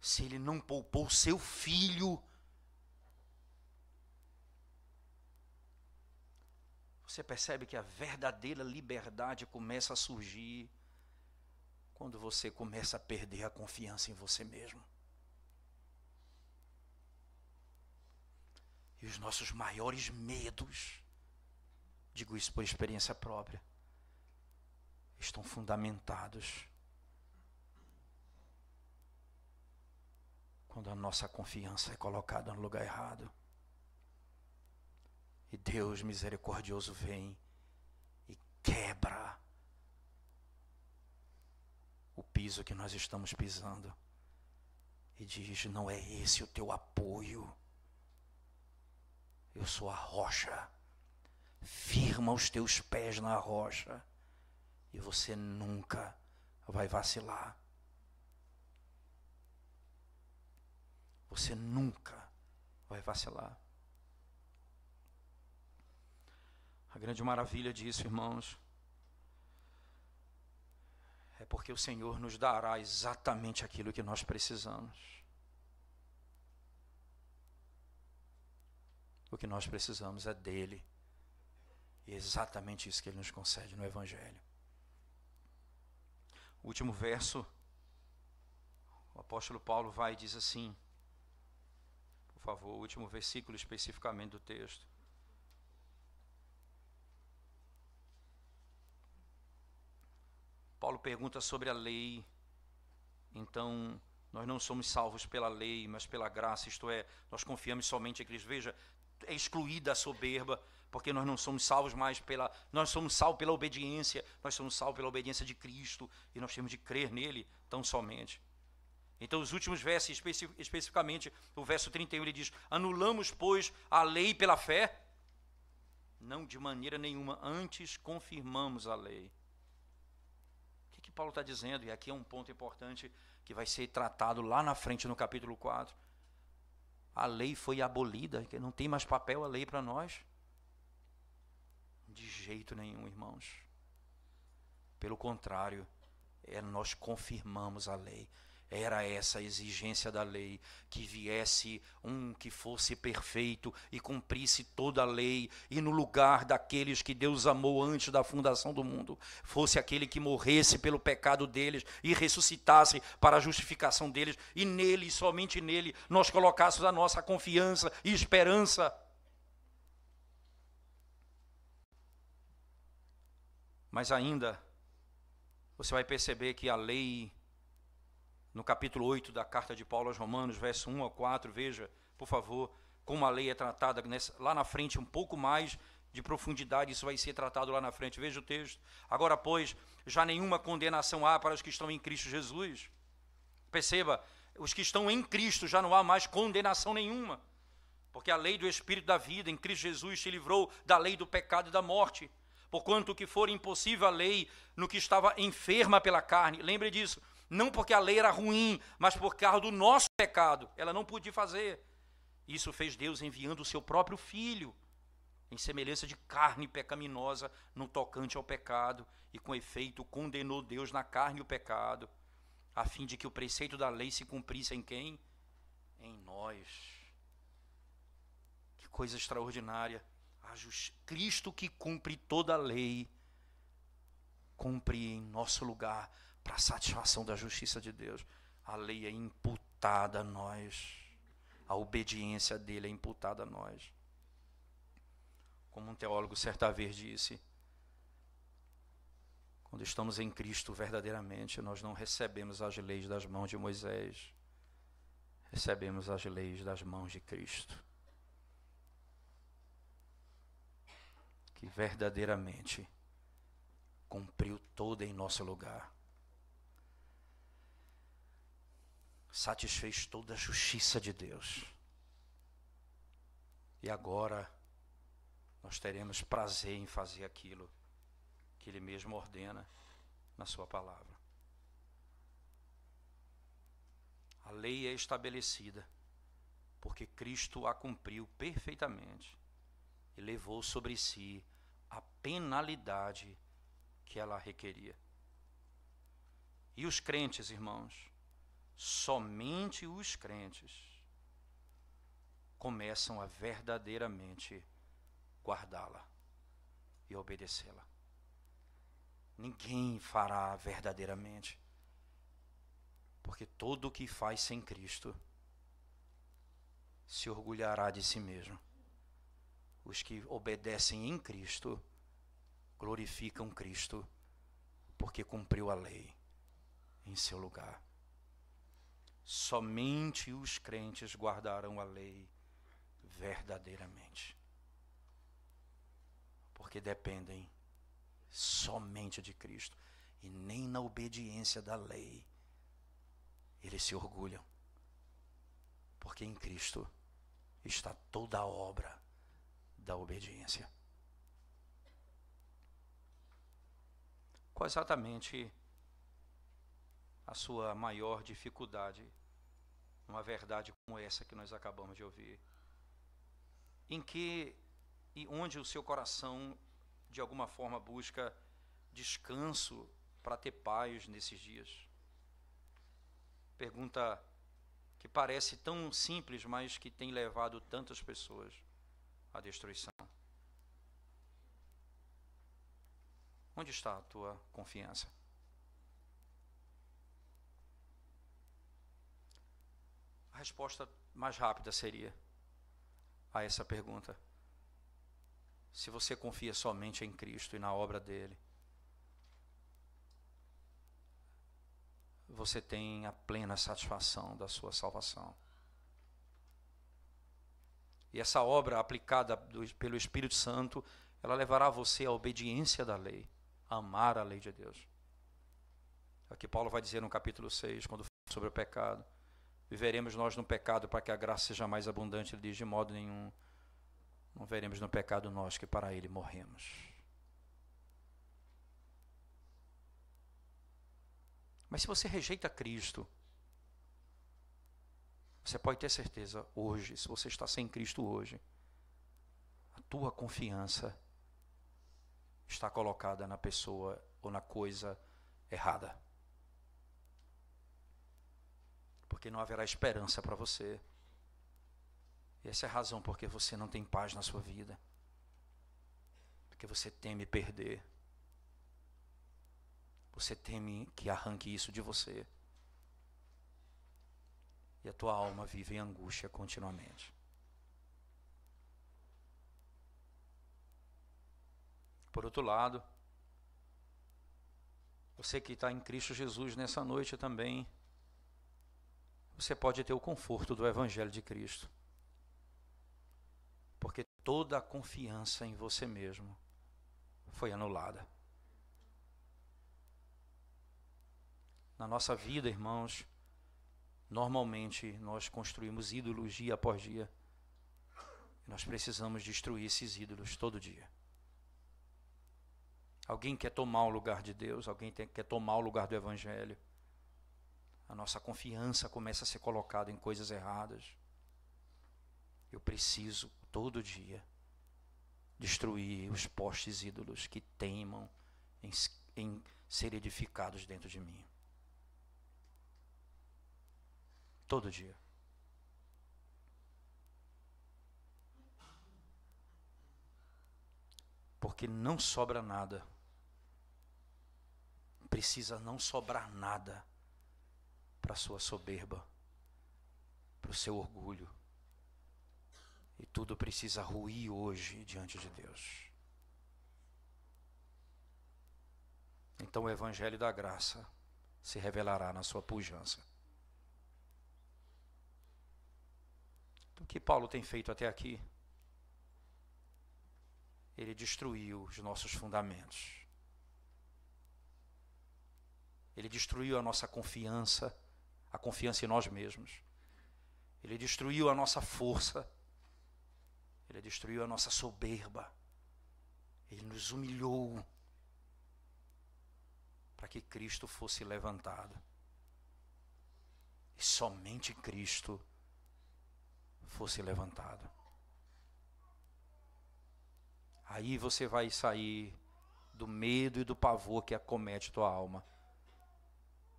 Speaker 1: Se ele não poupou seu filho, você percebe que a verdadeira liberdade começa a surgir quando você começa a perder a confiança em você mesmo. E os nossos maiores medos, digo isso por experiência própria, estão fundamentados quando a nossa confiança é colocada no lugar errado. E Deus misericordioso vem e quebra o piso que nós estamos pisando e diz: não é esse o teu apoio. Eu sou a rocha. Firma os teus pés na rocha e você nunca vai vacilar. Você nunca vai vacilar. A grande maravilha disso, irmãos, é porque o Senhor nos dará exatamente aquilo que nós precisamos. O que nós precisamos é dele. E é exatamente isso que ele nos concede no Evangelho. O último verso, o apóstolo Paulo vai e diz assim, por favor, o último versículo especificamente do texto. Paulo pergunta sobre a lei. Então, nós não somos salvos pela lei, mas pela graça, isto é, nós confiamos somente em Cristo. Veja, é excluída a soberba, porque nós não somos salvos mais nós somos salvos pela obediência, nós somos salvos pela obediência de Cristo, e nós temos de crer nele tão somente. Então, os últimos versos, especificamente, o verso 31, ele diz: anulamos, pois, a lei pela fé? Não, de maneira nenhuma, antes confirmamos a lei. O que Paulo está dizendo? E aqui é um ponto importante que vai ser tratado lá na frente no capítulo 4. A lei foi abolida, que não tem mais papel a lei para nós. De jeito nenhum, irmãos. Pelo contrário, nós confirmamos a lei. Era essa a exigência da lei, que viesse um que fosse perfeito e cumprisse toda a lei, e no lugar daqueles que Deus amou antes da fundação do mundo, fosse aquele que morresse pelo pecado deles e ressuscitasse para a justificação deles, e nele, somente nele, nós colocássemos a nossa confiança e esperança. Mas ainda, você vai perceber que a lei, no capítulo 8 da carta de Paulo aos Romanos, verso 1 a 4, veja, por favor, como a lei é tratada lá na frente, um pouco mais de profundidade, isso vai ser tratado lá na frente. Veja o texto. Agora, pois, já nenhuma condenação há para os que estão em Cristo Jesus. Perceba, os que estão em Cristo já não há mais condenação nenhuma, porque a lei do Espírito da vida em Cristo Jesus te livrou da lei do pecado e da morte. Porquanto que for impossível a lei no que estava enferma pela carne. Lembre disso. Não porque a lei era ruim, mas por causa do nosso pecado. Ela não podia fazer. Isso fez Deus enviando o seu próprio Filho, em semelhança de carne pecaminosa, no tocante ao pecado, e com efeito condenou Deus na carne o pecado, a fim de que o preceito da lei se cumprisse em quem? Em nós. Que coisa extraordinária. Cristo, que cumpre toda a lei, cumpre em nosso lugar, para a satisfação da justiça de Deus. A lei é imputada a nós, a obediência dele é imputada a nós. Como um teólogo certa vez disse, quando estamos em Cristo verdadeiramente, nós não recebemos as leis das mãos de Moisés, recebemos as leis das mãos de Cristo, que verdadeiramente cumpriu toda em nosso lugar, satisfez toda a justiça de Deus, e agora nós teremos prazer em fazer aquilo que Ele mesmo ordena na sua palavra. A lei é estabelecida porque Cristo a cumpriu perfeitamente e levou sobre si a penalidade que ela requeria. E os crentes, irmãos, somente os crentes começam a verdadeiramente guardá-la e obedecê-la. Ninguém fará verdadeiramente, porque todo o que faz sem Cristo se orgulhará de si mesmo. Os que obedecem em Cristo glorificam Cristo, porque cumpriu a lei em seu lugar. Somente os crentes guardarão a lei verdadeiramente, porque dependem somente de Cristo, e nem na obediência da lei eles se orgulham, porque em Cristo está toda a obra da obediência. Qual exatamente a sua maior dificuldade numa verdade como essa que nós acabamos de ouvir? Em que e onde o seu coração de alguma forma busca descanso para ter paz nesses dias? Pergunta que parece tão simples, mas que tem levado tantas pessoas à destruição. Onde está a tua confiança? A resposta mais rápida seria a essa pergunta: se você confia somente em Cristo e na obra dele, você tem a plena satisfação da sua salvação. E essa obra aplicada pelo Espírito Santo, ela levará você à obediência da lei, a amar a lei de Deus. Aqui Paulo vai dizer no capítulo 6, quando fala sobre o pecado: viveremos nós no pecado para que a graça seja mais abundante. Ele diz: de modo nenhum, não veremos no pecado nós, que para ele morremos. Mas se você rejeita Cristo, você pode ter certeza hoje, se você está sem Cristo hoje, a tua confiança está colocada na pessoa ou na coisa errada. Porque não haverá esperança para você. E essa é a razão porque você não tem paz na sua vida. Porque você teme perder. Você teme que arranque isso de você. E a tua alma vive em angústia continuamente. Por outro lado, você que está em Cristo Jesus nessa noite também, você pode ter o conforto do Evangelho de Cristo. Porque toda a confiança em você mesmo foi anulada. Na nossa vida, irmãos, normalmente nós construímos ídolos dia após dia. E nós precisamos destruir esses ídolos todo dia. Alguém quer tomar o lugar de Deus, alguém quer tomar o lugar do Evangelho. A nossa confiança começa a ser colocada em coisas erradas. Eu preciso, todo dia, destruir os postes ídolos que teimam em ser edificados dentro de mim. Todo dia. Porque não sobra nada. Precisa não sobrar nada para a sua soberba, para o seu orgulho. E tudo precisa ruir hoje diante de Deus. Então o Evangelho da graça se revelará na sua pujança. O que Paulo tem feito até aqui? Ele destruiu os nossos fundamentos. Ele destruiu a nossa confiança, a confiança em nós mesmos. Ele destruiu a nossa força. Ele destruiu a nossa soberba. Ele nos humilhou para que Cristo fosse levantado. E somente Cristo fosse levantado. Aí você vai sair do medo e do pavor que acomete tua alma,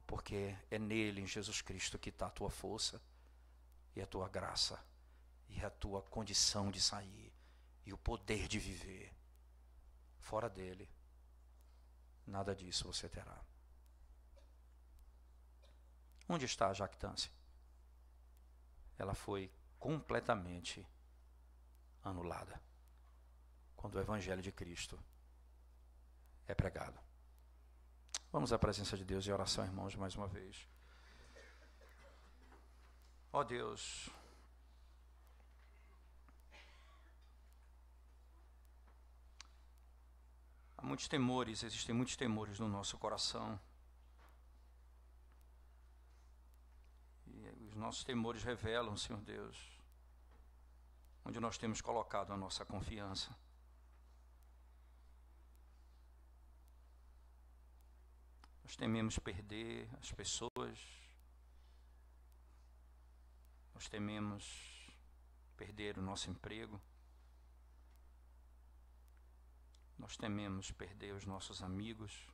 Speaker 1: porque é nele, em Jesus Cristo, que está a tua força e a tua graça e a tua condição de sair e o poder de viver. Fora dele, nada disso você terá. Onde está a jactância? Ela foi completamente anulada quando o Evangelho de Cristo é pregado. Vamos à presença de Deus e oração, irmãos, mais uma vez. Ó Deus, há muitos temores, existem muitos temores no nosso coração. E os nossos temores revelam, Senhor Deus, onde nós temos colocado a nossa confiança. Nós tememos perder as pessoas, nós tememos perder o nosso emprego, nós tememos perder os nossos amigos,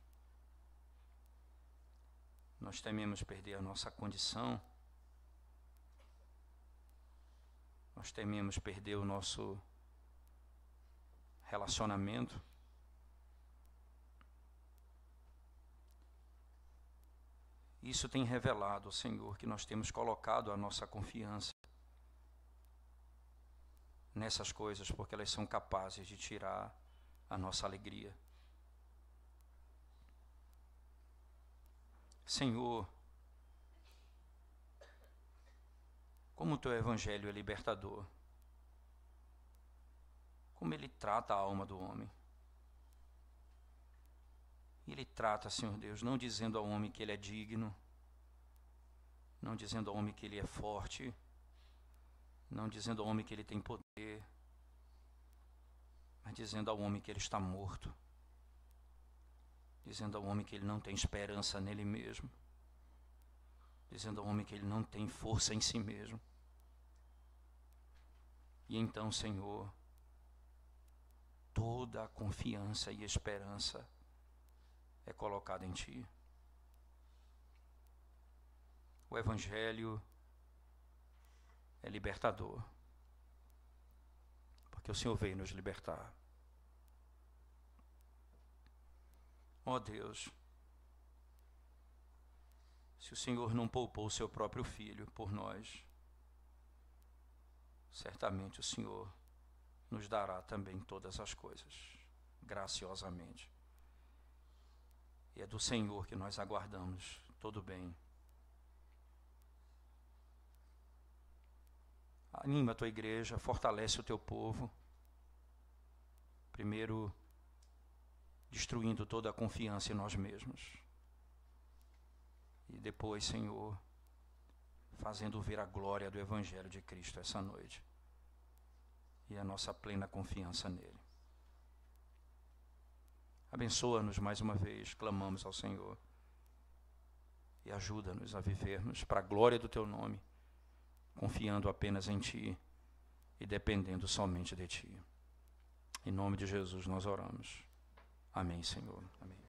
Speaker 1: nós tememos perder a nossa condição, nós tememos perder o nosso relacionamento. Isso tem revelado, Senhor, que nós temos colocado a nossa confiança nessas coisas, porque elas são capazes de tirar a nossa alegria. Senhor, como o teu Evangelho é libertador, como ele trata a alma do homem. Ele trata, Senhor Deus, não dizendo ao homem que ele é digno, não dizendo ao homem que ele é forte, não dizendo ao homem que ele tem poder, mas dizendo ao homem que ele está morto, dizendo ao homem que ele não tem esperança nele mesmo, dizendo ao homem que ele não tem força em si mesmo. E então, Senhor, toda a confiança e esperança é colocada em Ti. O Evangelho é libertador, porque o Senhor veio nos libertar. Ó Deus, se o Senhor não poupou o seu próprio Filho por nós, certamente o Senhor nos dará também todas as coisas, graciosamente. E é do Senhor que nós aguardamos todo bem. Anima a tua igreja, fortalece o teu povo. Primeiro, destruindo toda a confiança em nós mesmos. E depois, Senhor, fazendo ver a glória do Evangelho de Cristo essa noite. E a nossa plena confiança nele. Abençoa-nos mais uma vez, clamamos ao Senhor. E ajuda-nos a vivermos para a glória do teu nome, confiando apenas em Ti e dependendo somente de Ti. Em nome de Jesus nós oramos. Amém, Senhor. Amém.